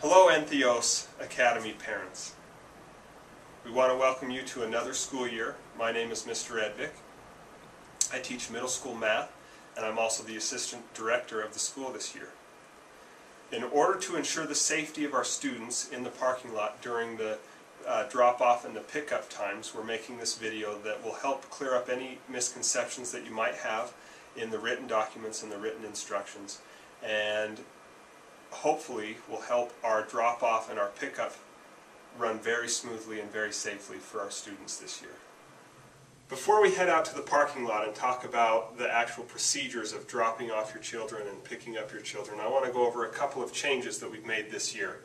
Hello Entheos Academy parents. We want to welcome you to another school year. My name is Mr. Edvick. I teach middle school math and I'm also the assistant director of the school this year. In order to ensure the safety of our students in the parking lot during the drop-off and the pickup times, we're making this video that will help clear up any misconceptions that you might have in the written documents and the written instructions, and hopefully will help our drop-off and our pickup run very smoothly and very safely for our students this year. Before we head out to the parking lot and talk about the actual procedures of dropping off your children and picking up your children, I want to go over a couple of changes that we've made this year.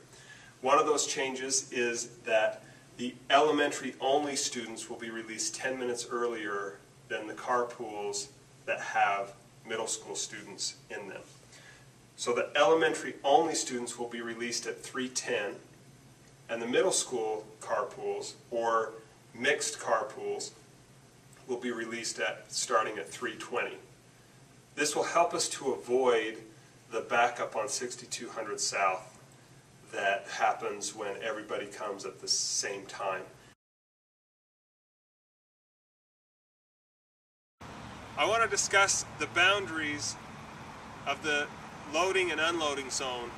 One of those changes is that the elementary only students will be released 10 minutes earlier than the carpools that have middle school students in them. So the elementary only students will be released at 3:10, and the middle school carpools or mixed carpools will be released starting at 3:20. This will help us to avoid the backup on 6200 South that happens when everybody comes at the same time. I want to discuss the boundaries of the loading and unloading zone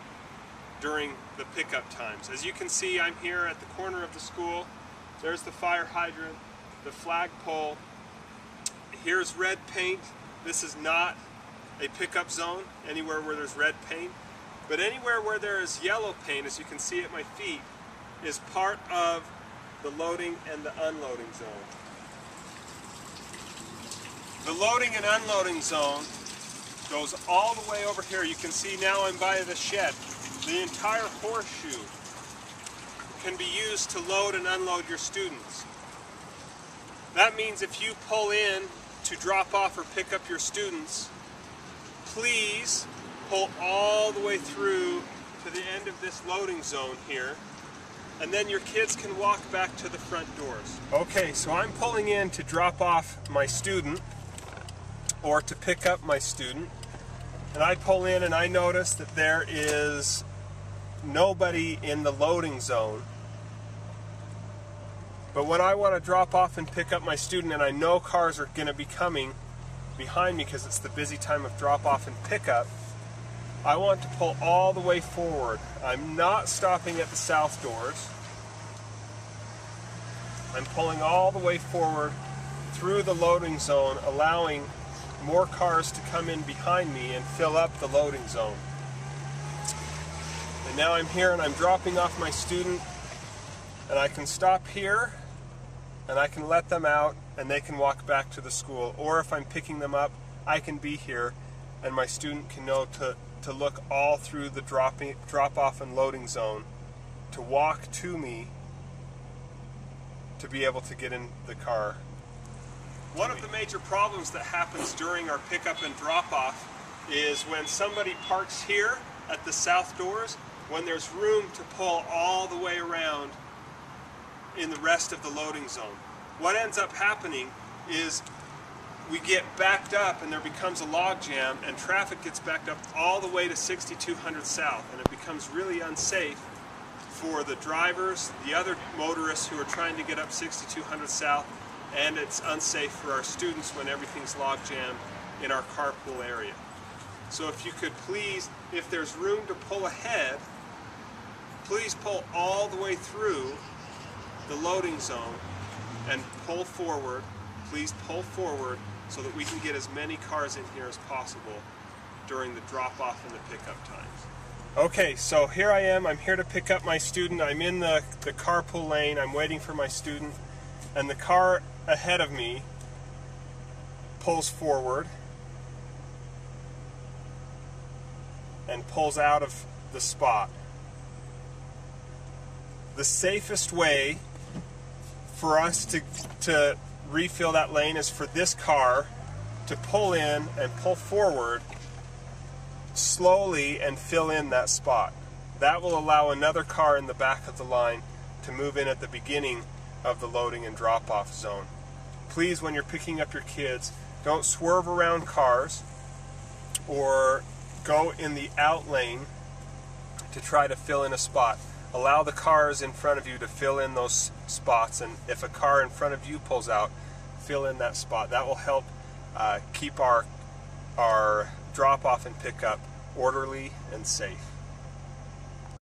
during the pickup times. As you can see, I'm here at the corner of the school. There's the fire hydrant, the flagpole. Here's red paint. This is not a pickup zone, anywhere where there's red paint. But anywhere where there is yellow paint, as you can see at my feet, is part of the loading and the unloading zone. The loading and unloading zone goes all the way over here. You can see now I'm by the shed. The entire horseshoe can be used to load and unload your students. That means if you pull in to drop off or pick up your students, please pull all the way through to the end of this loading zone here, and then your kids can walk back to the front doors. Okay, so I'm pulling in to drop off my student or to pick up my student, and I pull in and I notice that there is nobody in the loading zone. But when I want to drop off and pick up my student and I know cars are going to be coming behind me because it's the busy time of drop off and pickup, I want to pull all the way forward. I'm not stopping at the south doors. I'm pulling all the way forward through the loading zone, allowing more cars to come in behind me and fill up the loading zone. And now I'm here and I'm dropping off my student, and I can stop here and I can let them out and they can walk back to the school. Or if I'm picking them up, I can be here and my student can know to look all through the drop-off and loading zone, to walk to me, to be able to get in the car. One of the major problems that happens during our pickup and drop-off is when somebody parks here at the south doors, when there's room to pull all the way around in the rest of the loading zone. What ends up happening is we get backed up and there becomes a log jam and traffic gets backed up all the way to 6200 South, and it becomes really unsafe for the drivers, the other motorists who are trying to get up 6200 South, and it's unsafe for our students when everything's log jammed in our carpool area. So if you could please, if there's room to pull ahead, please pull all the way through the loading zone and pull forward. Please pull forward so that we can get as many cars in here as possible during the drop-off and the pickup times. Okay, so here I am. I'm here to pick up my student. I'm in the carpool lane. I'm waiting for my student, and the car ahead of me pulls forward and pulls out of the spot. The safest way for us to refill that lane is for this car to pull in and pull forward slowly and fill in that spot. That will allow another car in the back of the line to move in at the beginning of the loading and drop-off zone. Please, when you're picking up your kids, don't swerve around cars or go in the out lane to try to fill in a spot. Allow the cars in front of you to fill in those spots, and if a car in front of you pulls out, fill in that spot. That will help keep our drop-off and pickup orderly and safe.